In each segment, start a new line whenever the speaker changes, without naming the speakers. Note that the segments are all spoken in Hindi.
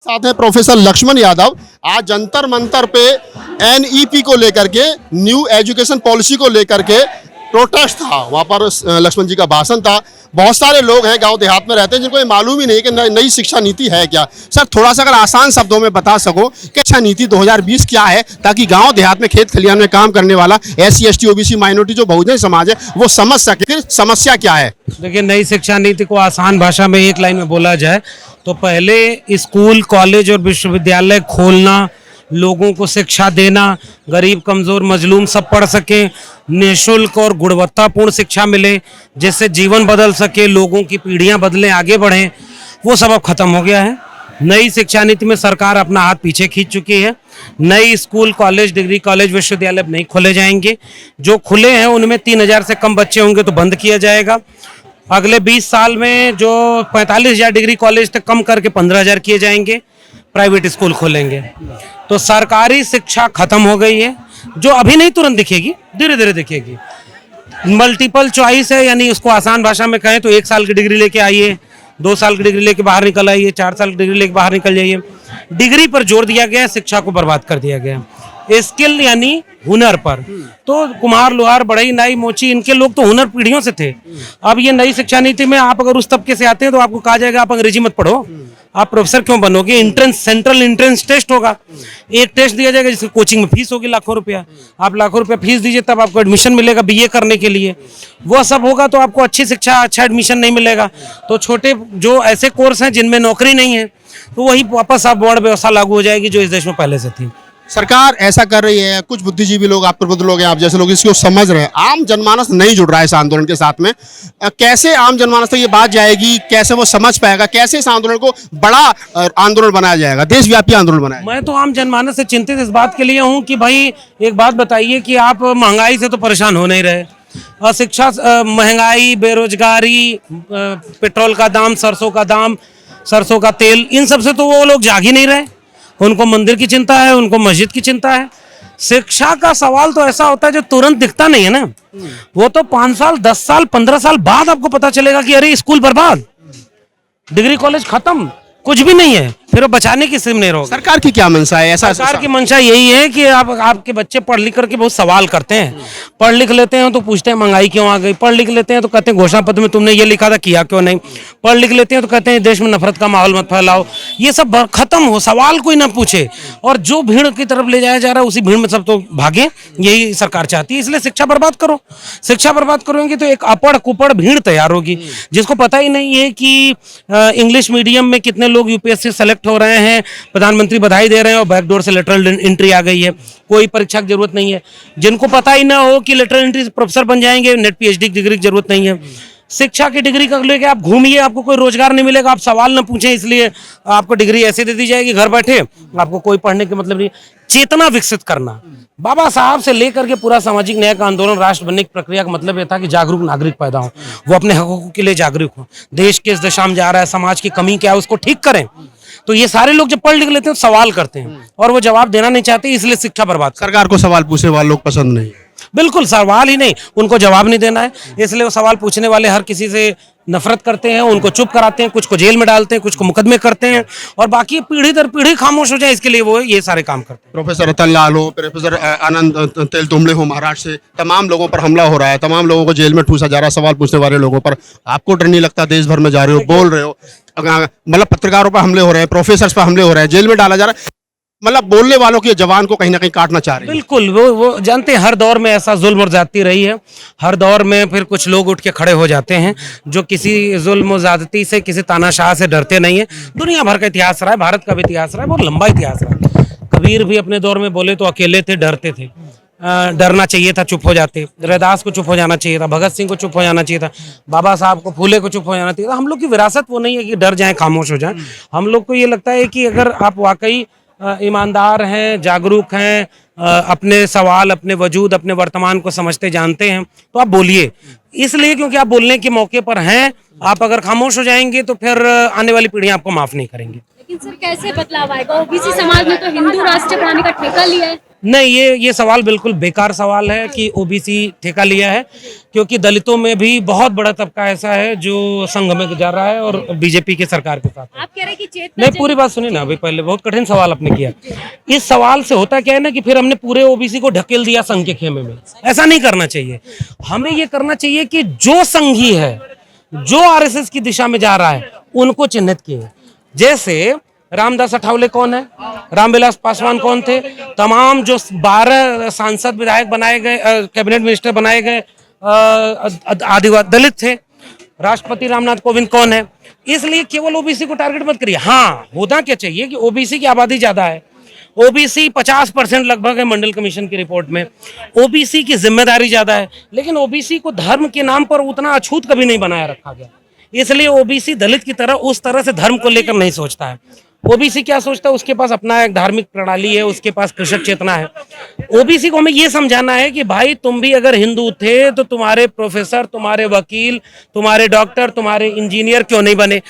साथ हैं प्रोफेसर लक्ष्मण यादव। आज जंतर मंतर पे एनईपी को लेकर के, न्यू एजुकेशन पॉलिसी को लेकर के प्रोटेस्ट था। वहाँ पर लक्ष्मण जी का भाषण था। बहुत सारे लोग हैं गांव देहात में रहते हैं जिनको ये मालूम ही नहीं कि नई शिक्षा नीति है क्या। सर, थोड़ा सा अगर आसान शब्दों में बता सको कि शिक्षा नीति 2020 क्या है, ताकि गांव देहात में खेत खलिहान में काम करने वाला SC ST OBC माइनॉरिटी जो बहुजन समाज है वो समझ सके। फिर समस्या क्या है?
देखिए, नई शिक्षा नीति को आसान भाषा में एक लाइन में बोला जाए तो पहले स्कूल, कॉलेज और विश्वविद्यालय खोलना, लोगों को शिक्षा देना, गरीब कमजोर मजलूम सब पढ़ सके, निःशुल्क और गुणवत्तापूर्ण शिक्षा मिले, जिससे जीवन बदल सके, लोगों की पीढ़ियां बदलें, आगे बढ़ें, वो सब अब खत्म हो गया है। नई शिक्षा नीति में सरकार अपना हाथ पीछे खींच चुकी है। नई स्कूल, कॉलेज, डिग्री कॉलेज, विश्वविद्यालय नहीं खोले जाएंगे। जो खुले हैं उनमें 3000 से कम बच्चे होंगे तो बंद किया जाएगा। अगले 20 साल में जो 45,000 डिग्री कॉलेज तक कम करके 15,000 किए जाएंगे। प्राइवेट स्कूल खोलेंगे। तो सरकारी शिक्षा खत्म हो गई है, जो अभी नहीं तुरंत दिखेगी, धीरे धीरे दिखेगी। मल्टीपल चॉइस है, यानी उसको आसान भाषा में कहें तो 1 साल की डिग्री लेके आइए, 2 साल की डिग्री लेके बाहर निकल आइए, 4 साल की डिग्री लेके बाहर निकल जाइए। डिग्री पर जोर दिया गया है, शिक्षा को बर्बाद कर दिया गया है। स्किल यानी हुनर पर, तो कुम्हार, लोहार, बढ़ई, नाई, मोची, इनके लोग तो हुनर पीढ़ियों से थे। अब ये नई शिक्षा नीति में आप अगर उस तबके से आते हैं तो आपको कहा जाएगा आप अंग्रेजी मत पढ़ो, आप प्रोफेसर क्यों बनोगे। एंट्रेंस, सेंट्रल एंट्रेंस टेस्ट होगा, एक टेस्ट दिया जाएगा जिसकी कोचिंग में फीस होगी लाखों रुपया। आप लाखों रुपया फीस दीजिए तब आपको एडमिशन मिलेगा BA करने के लिए। वो सब होगा तो आपको अच्छी शिक्षा, अच्छा एडमिशन नहीं मिलेगा। तो छोटे जो ऐसे कोर्स हैं जिनमें नौकरी नहीं है, तो वही वापस आप बोर्ड व्यवस्था लागू हो जाएगी जो इस देश में पहले से थी।
सरकार ऐसा कर रही है, कुछ बुद्धिजीवी लोग, आप प्रबुद्ध लोग हैं, आप जैसे लोग इसको समझ रहे हैं। आम जनमानस नहीं जुड़ रहा है इस आंदोलन के साथ में। कैसे आम जनमानस तक ये बात जाएगी, कैसे वो समझ पाएगा, कैसे इस आंदोलन को बड़ा आंदोलन बनाया जाएगा, देशव्यापी आंदोलन बनाया?
मैं तो आम जनमानस से चिंतित इस बात के लिए हूँ कि भाई एक बात बताइए कि आप महंगाई से तो परेशान हो नहीं रहे, अशिक्षा, महंगाई, बेरोजगारी, पेट्रोल का दाम, सरसों का दाम, सरसों का तेल, इन सब से तो वो लोग जाग ही नहीं रहे। उनको मंदिर की चिंता है, उनको मस्जिद की चिंता है। शिक्षा का सवाल तो ऐसा होता है जो तुरंत दिखता नहीं है ना, वो तो 5 साल, 10 साल, 15 साल बाद आपको पता चलेगा कि अरे स्कूल बर्बाद, डिग्री कॉलेज खत्म, कुछ भी नहीं है, फिर वो बचाने की स्कीम नहीं रहोगे।
सरकार की क्या मंशा है? ऐसा
सरकार की मंशा यही है कि आपके बच्चे पढ़ लिख करके बहुत सवाल करते हैं। पढ़ लिख लेते हैं तो पूछते हैं महंगाई क्यों आ गई, पढ़ लिख लेते हैं तो कहते हैं घोषणा पत्र में तुमने ये लिखा था, किया क्यों नहीं, पढ़ लिख लेते हैं तो कहते हैं देश में नफरत का माहौल मत फैलाओ। ये सब खत्म हो, सवाल कोई ना पूछे, और जो भीड़ की तरफ ले जाया जा रहा है उसी भीड़ में सब तो भागे, यही सरकार चाहती है। इसलिए शिक्षा बर्बाद करो। शिक्षा बर्बाद करोगे तो एक अपड़ कुपड़ भीड़ तैयार होगी, जिसको पता ही नहीं है कि इंग्लिश मीडियम में कितने लोग UPSC सेलेक्ट हो रहे हैं, प्रधानमंत्री बधाई दे रहे हैं और बैकडोर से लेटरल एंट्री आ गई है, कोई परीक्षा की जरूरत नहीं है। जिनको पता ही ना हो कि लेटरल एंट्री से प्रोफेसर बन जाएंगे, नेट PhD की डिग्री की जरूरत नहीं है। शिक्षा की डिग्री का लेके आप घूमिए, आपको कोई रोजगार नहीं मिलेगा, आप सवाल ना पूछें, इसलिए आपको डिग्री ऐसे दे दी जाएगी घर बैठे, आपको कोई पढ़ने के मतलब नहीं। चेतना विकसित करना, बाबा साहब से लेकर के पूरा सामाजिक न्याय का आंदोलन, राष्ट्र बनने की प्रक्रिया का मतलब यह था कि जागरूक नागरिक पैदा हो, वो अपने हकों के लिए जागरूक हो, देश किस दिशा में जा रहा है, समाज की कमी क्या है उसको ठीक करें। तो ये सारे लोग जब पढ़ लिख लेते हैं तो सवाल करते हैं और वो जवाब देना नहीं चाहते, इसलिए शिक्षा बर्बाद।
सरकार को सवाल पूछने वाले लोग पसंद नहीं,
बिल्कुल सवाल ही नहीं, उनको जवाब नहीं देना है, इसलिए वो सवाल पूछने वाले हर किसी से नफरत करते हैं, उनको चुप कराते हैं, कुछ को जेल में डालते हैं, कुछ को मुकदमे करते हैं, और बाकी पीढ़ी दर पीढ़ी खामोश हो जाए इसके लिए वो ये सारे काम करते हैं।
प्रोफेसर रतन लाल हो, प्रोफेसर आनंद तेलतुंबड़े हो महाराष्ट्र से, तमाम लोगों पर हमला हो रहा है, तमाम लोगों को जेल में ठूसा जा रहा है सवाल पूछने वाले लोगों पर। आपको डर नहीं लगता? देश भर में जा रहे हो, बोल रहे हो, मतलब पत्रकारों पर हमले हो रहे हैं, प्रोफेसर पर हमले हो रहे हैं, जेल में डाला जा रहा है, मतलब बोलने वालों के जवान को कहीं ना कहीं काटना चाह रहे हैं।
बिल्कुल, वो जानते हैं हर दौर में ऐसा जुल्म और ज्यादती रही है। हर दौर में फिर कुछ लोग उठ के खड़े हो जाते हैं जो किसी जुल्म और ज्यादती से, किसी तानाशाह से डरते नहीं है। दुनिया भर का इतिहास रहा है, भारत का भी इतिहास रहा है, बहुत लंबा इतिहास रहा है। कबीर भी अपने दौर में बोले तो अकेले थे, डरते थे, डरना चाहिए था, चुप हो जाते। रैदास को चुप हो जाना चाहिए था, भगत सिंह को चुप हो जाना चाहिए था, बाबा साहब को, फूले को चुप हो जाना चाहिए था। हम लोग की विरासत वो नहीं है कि डर जाएं, खामोश हो जाएं। हम लोग को ये लगता है कि अगर आप वाकई ईमानदार हैं, जागरूक हैं, अपने सवाल, अपने वजूद, अपने वर्तमान को समझते जानते हैं तो आप बोलिए, इसलिए क्योंकि आप बोलने के मौके पर हैं। आप अगर खामोश हो जाएंगे तो फिर आने वाली पीढ़ियां आपको माफ नहीं करेंगे।
लेकिन सर कैसे बदलाव आएगा? OBC समाज ने तो हिंदू राष्ट्र बनाने का ठेका लिया है।
नहीं, ये सवाल बिल्कुल बेकार सवाल है कि ओबीसी ठेका लिया है, क्योंकि दलितों में भी बहुत बड़ा तबका ऐसा है जो संघ में जा रहा है और बीजेपी के सरकार के साथ है।
आप कह रहे हैं कि चेतना
नहीं, पूरी बात सुनिए ना अभी, पहले बहुत कठिन सवाल आपने किया। इस सवाल से होता क्या है ना कि फिर हमने पूरे ओबीसी को ढकेल दिया संघ के खेमे में। ऐसा नहीं करना चाहिए। हमें ये करना चाहिए कि जो संघी है, जो आरएसएस की दिशा में जा रहा है, उनको चिन्हित किए। जैसे रामदास अठावले कौन है, रामविलास पासवान कौन थे, तमाम जो 12 सांसद विधायक बनाए गए, कैबिनेट मिनिस्टर बनाए गए आदिवासी दलित थे। राष्ट्रपति रामनाथ कोविंद कौन है। इसलिए केवल ओबीसी को टारगेट मत करिए। हाँ, होना क्या चाहिए कि ओबीसी की आबादी ज्यादा है, ओबीसी 50% लगभग है मंडल कमीशन की रिपोर्ट में, ओबीसी की जिम्मेदारी ज्यादा है, लेकिन ओबीसी को धर्म के नाम पर उतना अछूत कभी नहीं बनाया रखा गया। इसलिए ओबीसी दलित की तरह उस तरह से धर्म को लेकर नहीं सोचता है। ओबीसी क्या सोचता है, उसके पास अपना एक धार्मिक प्रणाली है, उसके पास कृषक चेतना है। ओबीसी को हमें ये समझाना है कि भाई तुम भी अगर हिंदू थे तो तुम्हारे प्रोफेसर, तुम्हारे वकील, तुम्हारे डॉक्टर, तुम्हारे इंजीनियर क्यों नहीं बने।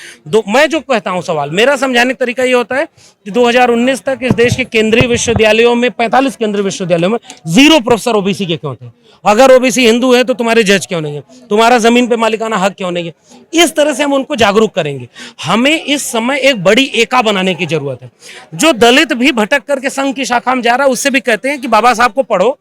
मैं जो कहता हूं सवाल, मेरा समझाने का तरीका ये होता है कि 2019 तक इस देश के केंद्रीय विश्वविद्यालयों में 45 केंद्रीय विश्वविद्यालयों में 0 प्रोफेसर ओबीसी के क्यों थे। अगर ओबीसी हिंदू है तो तुम्हारे जज क्यों नहीं है, तुम्हारा जमीन पे मालिकाना हक क्यों नहीं है। इस तरह से हम उनको जागरूक करेंगे। हमें इस समय एक बड़ी एका बनाने की जरूरत है। जो दलित भी भटक करके संघ की शाखा में जा रहा है, उससे भी कहते हैं कि बाबा साहब को पढ़ो,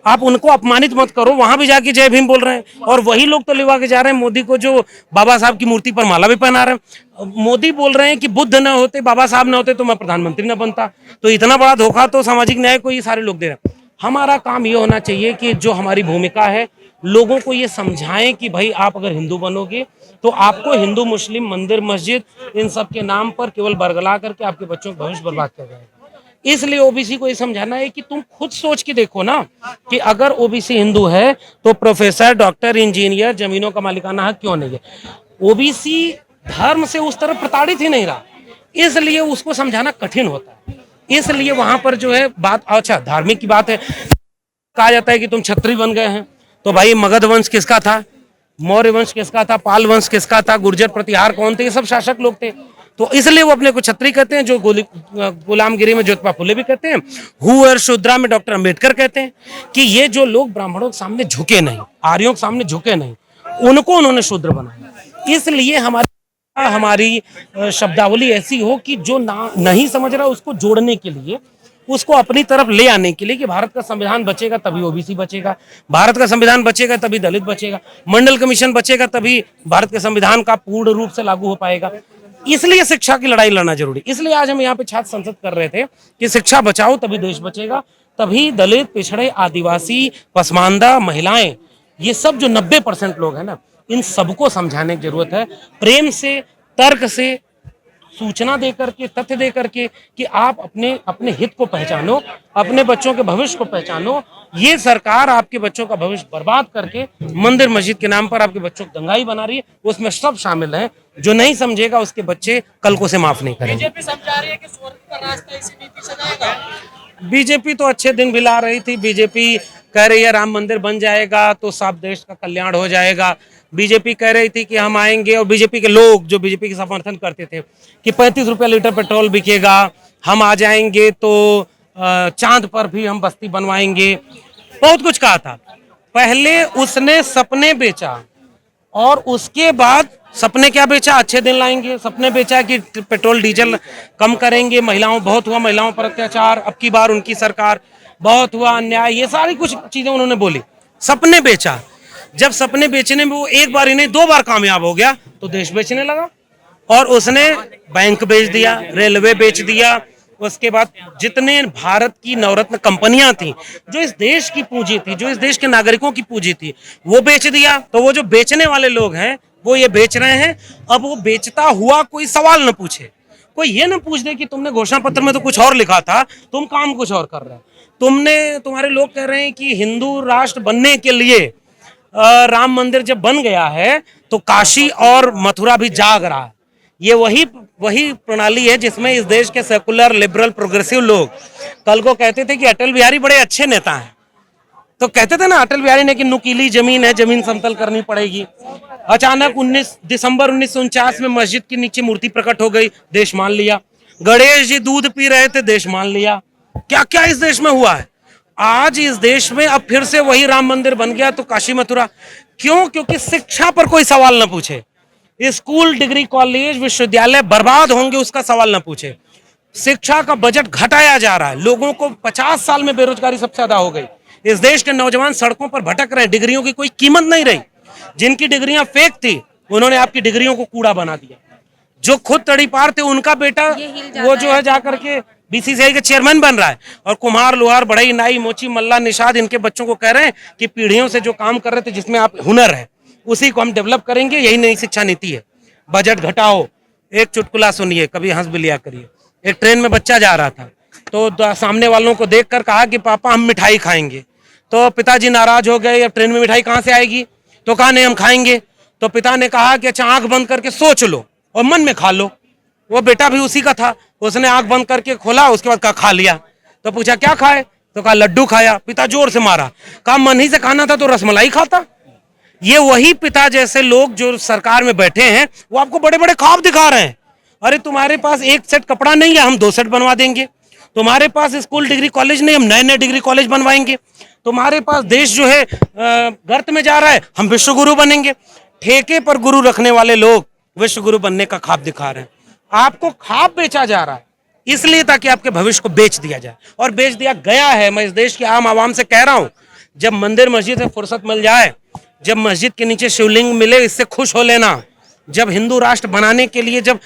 आप उनको अपमानित मत करो। वहां भी जाके जय भीम बोल रहे हैं और वही लोग तो लिवा के जा रहे हैं मोदी को, जो बाबा साहब की मूर्ति पर माला भी पहना रहे हैं। मोदी बोल रहे हैं कि बुद्ध न होते, बाबा साहब न होते तो मैं प्रधानमंत्री न बनता। तो इतना बड़ा धोखा तो सामाजिक न्याय को ये सारे लोग दे रहे हैं। हमारा काम ये होना चाहिए कि जो हमारी भूमिका है, लोगों को ये समझाएं कि भाई आप अगर हिंदू बनोगे तो आपको हिंदू मुस्लिम मंदिर मस्जिद इन सब के नाम पर केवल बरगला करके आपके बच्चों का भविष्य बर्बाद कर जाएगा। इसलिए ओबीसी को ये समझाना है कि तुम खुद सोच के देखो ना कि अगर ओबीसी हिंदू है तो प्रोफेसर, डॉक्टर, इंजीनियर, जमीनों का मालिकाना हक क्यों नहीं है। ओबीसी धर्म से उस तरह प्रताड़ित ही नहीं रहा, इसलिए उसको समझाना कठिन होता है। इसलिए वहां पर जो है बात, अच्छा धार्मिक की बात है, कहा जाता है कि तुम छत्री बन गए हैं, तो भाई मगध वंश किसका था, मौर्य वंश किसका था, पाल वंश किसका था, गुर्जर प्रतिहार कौन थे, ये सब शासक लोग थे। तो इसलिए वो अपने को छत्री कहते हैं, जो गुलामगिरी में ज्योतिबा फुले भी कहते हैं, हु और शूद्रा में डॉक्टर अंबेडकर कहते हैं कि ये जो लोग ब्राह्मणों के सामने झुके नहीं, आर्यों के सामने झुके नहीं, उनको उन्होंने शूद्र बनाया। इसलिए हमारी शब्दावली ऐसी हो कि जो नहीं समझ रहा उसको जोड़ने के लिए, उसको अपनी तरफ ले आने के लिए कि भारत का संविधान बचेगा तभी ओबीसी बचेगा, भारत का संविधान बचेगा तभी दलित बचेगा, मंडल कमीशन बचेगा तभी भारत के संविधान का पूर्ण रूप से लागू हो पाएगा। इसलिए शिक्षा की लड़ाई लड़ना जरूरी। इसलिए आज हम यहाँ पे छात्र संसद कर रहे थे कि शिक्षा बचाओ तभी देश बचेगा, तभी दलित, पिछड़े, आदिवासी, पसमानदा, महिलाएं, ये सब जो 90% लोग हैं ना, इन सबको समझाने की जरूरत है। प्रेम से, तर्क से, सूचना देकर के, तथ्य देकर के कि आप अपने हित को पहचानो, अपने बच्चों के भविष्य को पहचानो। ये सरकार आपके बच्चों का भविष्य बर्बाद करके मंदिर मस्जिद के नाम पर आपके बच्चों को दंगाई बना रही है, उसमें सब शामिल हैं। जो नहीं समझेगा उसके बच्चे कल को से माफ नहीं करेंगे।
बीजेपी समझा रही है कि स्वर्ग का रास्ता इसी नीति से जाएगा।
बीजेपी तो अच्छे दिन भी ला रही थी। बीजेपी कह रही है राम मंदिर बन जाएगा तो सब देश का कल्याण हो जाएगा। बीजेपी कह रही थी कि हम आएंगे, और बीजेपी के लोग जो बीजेपी के समर्थन करते थे कि 35 रुपया लीटर पेट्रोल बिकेगा, हम आ जाएंगे तो चांद पर भी हम बस्ती बनवाएंगे, बहुत कुछ कहा था। पहले उसने सपने बेचा और उसके बाद सपने क्या बेचा, अच्छे दिन लाएंगे। सपने बेचा कि पेट्रोल डीजल कम करेंगे, महिलाओं बहुत हुआ महिलाओं पर अत्याचार, अब की बार उनकी सरकार, बहुत हुआ अन्याय, ये सारी कुछ चीजें उन्होंने बोली। सपने बेचा। जब सपने बेचने में वो एक बार ही नहीं 2 बार कामयाब हो गया तो देश बेचने लगा, और उसने बैंक बेच दिया, रेलवे बेच दिया, उसके बाद जितने भारत की नवरत्न कंपनियां थी, जो इस देश की पूंजी थी, जो इस देश के नागरिकों की पूंजी थी, वो बेच दिया। तो वो जो बेचने वाले लोग हैं वो ये बेच रहे हैं। अब वो बेचता हुआ कोई सवाल न पूछे, कोई ये न पूछ दे कि तुमने घोषणा पत्र में तो कुछ और लिखा था, तुम काम कुछ और कर रहे हो। तुम्हारे लोग कह रहे हैं कि हिंदू राष्ट्र बनने के लिए राम मंदिर जब बन गया है तो काशी और मथुरा भी जाग रहा है। ये वही प्रणाली है जिसमें इस देश के सेकुलर, लिबरल, प्रोग्रेसिव लोग कल को कहते थे कि अटल बिहारी बड़े अच्छे नेता हैं। तो कहते थे ना अटल बिहारी ने कि नुकीली जमीन है, जमीन समतल करनी पड़ेगी। अचानक 19 दिसंबर 1949 में मस्जिद के नीचे मूर्ति प्रकट हो गई, देश मान लिया। गणेश जी दूध पी रहे थे, देश मान लिया। क्या क्या इस देश में हुआ है। आज इस देश में अब फिर से वही राम मंदिर बन गया तो काशी मथुरा क्यों? क्योंकि शिक्षा पर कोई सवाल ना पूछे, स्कूल, डिग्री कॉलेज, विश्वविद्यालय बर्बाद होंगे उसका सवाल ना पूछे। शिक्षा का बजट घटाया जा रहा है, लोगों को 50 साल में बेरोजगारी सबसे ज्यादा हो गई। इस देश के नौजवान सड़कों पर भटक रहे, डिग्रियों की कोई कीमत नहीं रही। जिनकी डिग्रियां फेक थी उन्होंने आपकी डिग्रियों को कूड़ा बना दिया। जो खुद तड़ीपार थे उनका बेटा वो जो है जाकर के बीसीसीआई के चेयरमैन बन रहा है, और कुम्हार, लोहार, बढ़ई, नाई, मोची, मल्ला, निषाद इनके बच्चों को कह रहे हैं कि पीढ़ियों से जो काम कर रहे थे जिसमें आप हुनर है उसी को हम डेवलप करेंगे। यही नई शिक्षा नीति है। बजट घटाओ। एक चुटकुला सुनिए, कभी हंस भी लिया करिए। एक ट्रेन में बच्चा जा रहा था तो सामने वालों को देखकर कहा कि पापा हम मिठाई खाएंगे। तो पिताजी नाराज हो गए, अब ट्रेन में मिठाई कहाँ से आएगी? तो कहा नहीं हम खाएंगे। तो पिता ने कहा कि अच्छा आंख बंद करके सोच लो और मन में खा लो। वो बेटा भी उसी का था, उसने आंख बंद करके खोला, उसके बाद कहा खा लिया। तो पूछा क्या खाए? तो कहा लड्डू खाया। पिता जोर से मारा, कहा मन ही से खाना था तो रसमलाई खाता। ये वही पिता जैसे लोग जो सरकार में बैठे हैं वो आपको बड़े बड़े ख्वाब दिखा रहे हैं। अरे तुम्हारे पास एक सेट कपड़ा नहीं है, हम 2 सेट बनवा देंगे। तुम्हारे पास स्कूल, डिग्री कॉलेज नहीं, हम नए नए डिग्री कॉलेज बनवाएंगे। तुम्हारे पास देश जो है गर्त में जा रहा है, हम विश्व गुरु बनेंगे। ठेके पर गुरु रखने वाले लोग विश्व गुरु बनने का ख्वाब दिखा रहे हैं। आपको ख्वाब बेचा जा रहा है इसलिए ताकि आपके भविष्य को बेच दिया जाए, और बेच दिया गया है। मैं इस देश के आम आवाम से कह रहा हूं, जब मंदिर मस्जिद से फुर्सत मिल जाए, जब मस्जिद के नीचे शिवलिंग मिले, इससे खुश हो लेना। जब हिंदू राष्ट्र बनाने के लिए जब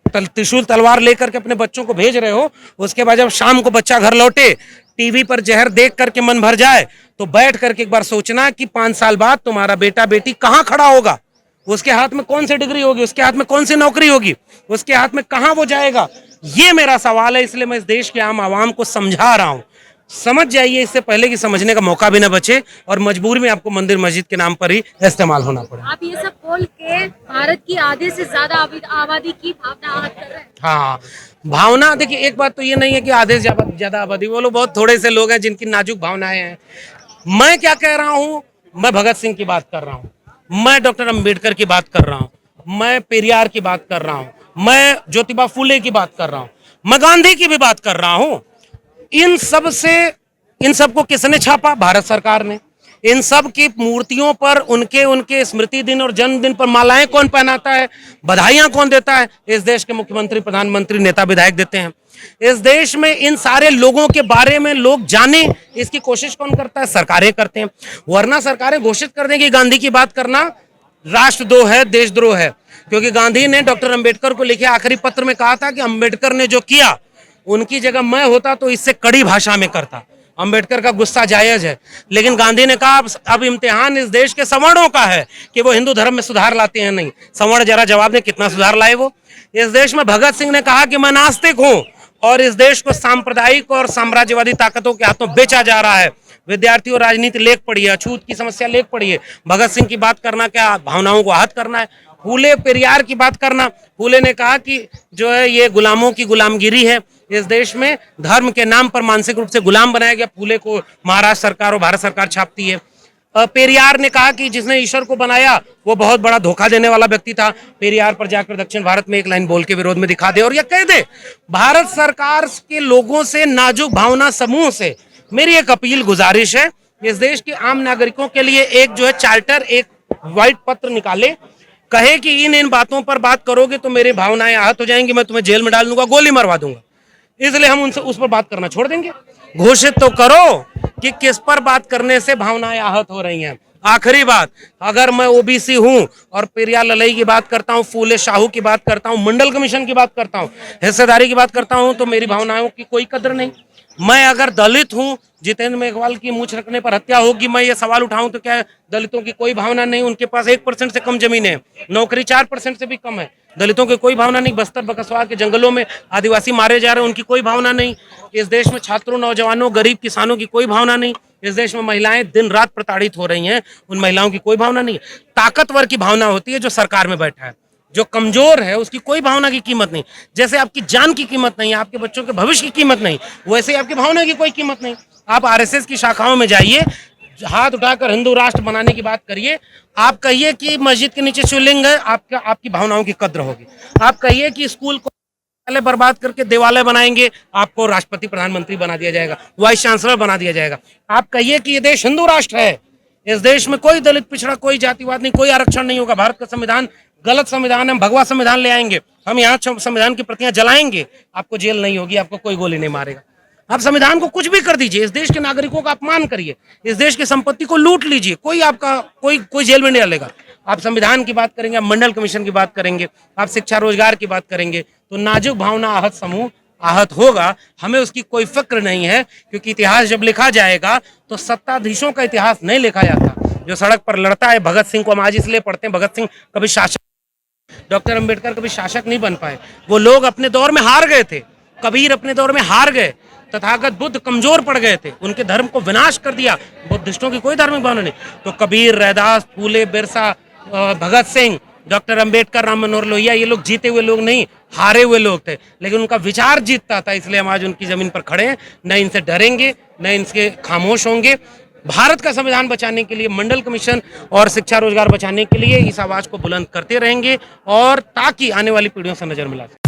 त्रिशूल तलवार लेकर के अपने बच्चों को भेज रहे हो, उसके बाद जब शाम को बच्चा घर लौटे, टीवी पर जहर देख करके मन भर जाए, तो बैठ करके एक बार सोचना कि 5 साल बाद तुम्हारा बेटा बेटी कहाँ खड़ा होगा, उसके हाथ में कौन सी डिग्री होगी, उसके हाथ में कौन सी नौकरी होगी, उसके हाथ में कहाँ वो जाएगा। ये मेरा सवाल है, इसलिए मैं इस देश के आम आवाम को समझा रहा हूँ। समझ जाइए इससे पहले कि समझने का मौका भी ना बचे और मजबूरी में आपको मंदिर मस्जिद के नाम पर ही इस्तेमाल होना पड़े।
आप ये सब बोल के भारत की आधे से ज्यादा आबादी की भावना आहत कर रहे हैं।
हाँ, भावना देखिए, एक बात तो ये नहीं है कि आधे से ज्यादा आबादी, वो लोग बहुत थोड़े से लोग हैं जिनकी नाजुक भावनाएं हैं। मैं क्या कह रहा हूँ, मैं भगत सिंह की बात कर रहा हूँ, मैं डॉक्टर अंबेडकर की बात कर रहा हूँ, मैं पेरियार की बात कर रहा हूँ, मैं ज्योतिबा फूले की बात कर रहा हूँ, मैं गांधी की भी बात कर रहा हूँ। इन सब को किसने छापा? भारत सरकार ने। इन सब की मूर्तियों पर उनके स्मृति दिन और जन्मदिन पर मालाएं कौन पहनाता है? बधाइयां कौन देता है? इस देश के मुख्यमंत्री, प्रधानमंत्री, नेता, विधायक देते हैं। इस देश में इन सारे लोगों के बारे में लोग जाने, इसकी कोशिश कौन करता है? सरकारें करते हैं। वरना सरकारें घोषित कर दें कि गांधी की बात करना राष्ट्रद्रोह है, देशद्रोह है। क्योंकि गांधी ने डॉक्टर अंबेडकर को लिखे आखिरी पत्र में कहा था कि अंबेडकर ने जो किया, उनकी जगह मैं होता तो इससे कड़ी भाषा में करता। अंबेडकर का गुस्सा जायज है, लेकिन गांधी ने कहा अब इम्तिहान इस देश के सवर्णों का है कि वो हिंदू धर्म में सुधार लाते हैं नहीं। सवर्ण जरा जवाब दें, कितना सुधार लाए वो? इस देश में भगत सिंह ने कहा कि मैं नास्तिक हूं, और इस देश को सांप्रदायिक और साम्राज्यवादी ताकतों के हाथों बेचा जा रहा है। विद्यार्थी और राजनीति लेख पड़ी है, अछूत की समस्या लेख पड़ी है। भगत सिंह की बात करना क्या भावनाओं को आहत करना है? फूले, पेरियार की बात करना, फूले ने कहा कि जो है ये गुलामों की गुलामगिरी है। इस देश में धर्म के नाम पर मानसिक रूप से गुलाम बनाया गया। फूले को महाराष्ट्र सरकार और भारत सरकार छापती है। पेरियार ने कहा कि जिसने ईश्वर को बनाया वो बहुत बड़ा धोखा देने वाला व्यक्ति था। पेरियार पर जाकर दक्षिण भारत में एक लाइन बोल के विरोध में दिखा दे और ये कह दे। भारत सरकार के लोगों से, नाजुक भावना समूह से मेरी एक अपील, गुजारिश है, इस देश के आम नागरिकों के लिए एक जो है चार्टर, एक व्हाइट पत्र निकाले, कहे कि इन बातों पर बात करोगे तो मेरी भावनाएं आहत हो जाएंगी, मैं तुम्हें जेल में डाल दूंगा, गोली मरवा दूंगा। इसलिए हम उनसे उस पर बात करना छोड़ देंगे। घोषित तो करो कि किस पर बात करने से भावनाएं आहत हो रही हैं। आखिरी बात, अगर मैं ओबीसी हूं और पेरियार ललई की बात करता हूं, फूले शाहू की बात करता हूं, मंडल कमीशन की बात करता हूं, हिस्सेदारी की बात करता हूं, तो मेरी भावनाओं की कोई कदर नहीं। मैं अगर दलित हूं, जितेंद्र मेघवाल की मूंछ रखने पर हत्या होगी, मैं ये सवाल उठाऊं तो क्या दलितों की कोई भावना नहीं? उनके पास 1% से कम जमीन है, नौकरी 4% से भी कम है। दलितों की कोई भावना नहीं। बस्तर बकसवा के जंगलों में आदिवासी मारे जा रहे हैं, उनकी कोई भावना नहीं। इस देश में छात्रों, नौजवानों, गरीब किसानों की कोई भावना नहीं। इस देश में महिलाएं दिन रात प्रताड़ित हो रही हैं, उन महिलाओं की कोई भावना नहीं। ताकतवर की भावना होती है जो सरकार में बैठा है। जो कमजोर है उसकी कोई भावना की कीमत नहीं। जैसे आपकी जान की कीमत नहीं, आपके बच्चों के भविष्य की कीमत नहीं, वैसे ही आपकी भावना की कोई कीमत नहीं। आप आरएसएस की शाखाओं में जाइए, हाथ उठाकर हिंदू राष्ट्र बनाने की बात करिए। आप कहिए कि मस्जिद के नीचे शिवलिंग है, आपकी भावनाओं की कद्र होगी। आप कहिए कि स्कूल पहले बर्बाद करके देवालय बनाएंगे, आपको राष्ट्रपति प्रधानमंत्री बना दिया जाएगा, वाइस चांसलर बना दिया जाएगा। आप कहिए कि ये देश हिंदू राष्ट्र है, इस देश में कोई दलित पिछड़ा, कोई जातिवाद नहीं, कोई आरक्षण नहीं होगा। भारत का संविधान गलत संविधान है, हम भगवा संविधान ले आएंगे, हम यहाँ संविधान की प्रतियां जलाएंगे, आपको जेल नहीं होगी, आपको कोई गोली नहीं मारेगा। आप संविधान को कुछ भी कर दीजिए, इस देश के नागरिकों का अपमान करिए, इस देश की संपत्ति को लूट लीजिए, कोई आपका कोई जेल में नहीं डालेगा। आप संविधान की बात करेंगे, आप मंडल कमीशन की बात करेंगे, आप शिक्षा रोजगार की बात करेंगे, तो नाजुक भावना आहत समूह आहत होगा। हमें उसकी कोई फिक्र नहीं है, क्योंकि इतिहास जब लिखा जाएगा तो सत्ताधीशों का इतिहास नहीं लिखा जाता। जो सड़क पर लड़ता है, भगत सिंह को हम आज इसलिए पढ़ते हैं, भगत सिंह कभी शासक, डॉक्टर अंबेडकर कभी शासक नहीं बन पाए, वो लोग अपने दौर में हार गए थे, कबीर अपने दौर में हार गए, तथागत बुद्ध कमजोर पड़ गए थे, उनके धर्म को विनाश कर दिया। बुद्धिस्टों की कोई धार्मिक भावना नहीं, तो कबीर, रैदास, फूले, बिरसा, भगत सिंह, डॉक्टर अंबेडकर, राम मनोहर लोहिया, ये लोग जीते हुए लोग नहीं, हारे हुए लोग थे, लेकिन उनका विचार जीतता था, इसलिए हम आज उनकी जमीन पर खड़े हैं। न इनसे डरेंगे, न इनसे खामोश होंगे। भारत का संविधान बचाने के लिए, मंडल कमीशन और शिक्षा रोजगार बचाने के लिए इस आवाज को बुलंद करते रहेंगे, और ताकि आने वाली पीढ़ियों से नजर मिला सके।